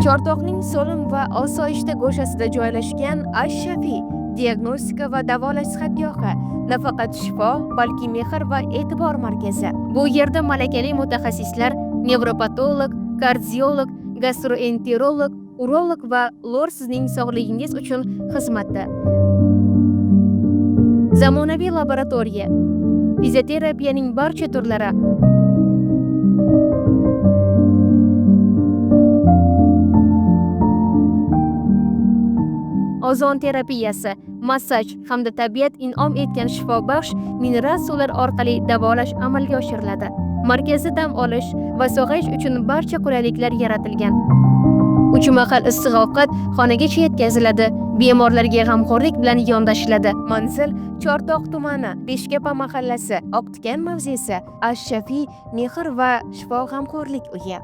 Chortoqning so'lim va osoyishta go'shasida joylashgan Ash-Shafi diagnostika va davolash sihatgohi nafaqat shifo, balki mehr va e'tibor markazi. Bu yerda malakali mutaxassislar, nevropatolog, kardiolog, gastroenterolog, urolog va lor sizning sog'ligingiz uchun xizmatda. Zamonaviy laboratoriya, fizioterapiyaning barcha turlari, ozon terapiyasi, massaj hamda tabiat in'om etgan shifobaxsh mineral suvlar orqali davolash amalga oshiriladi. Markazda dam olish va sog'ayish uchun barcha qulayliklar yaratilgan. 3 mahal issiq ovqat xonagacha yetkaziladi. Bemorlarga g'amxo'rlik bilan yondashiladi. Manzil: Chortoq tumani, Beshkapa mahallasi, Oqtikan mavzesi, Ash-Shafi mehr va shifo g'amxo'rlik uyi.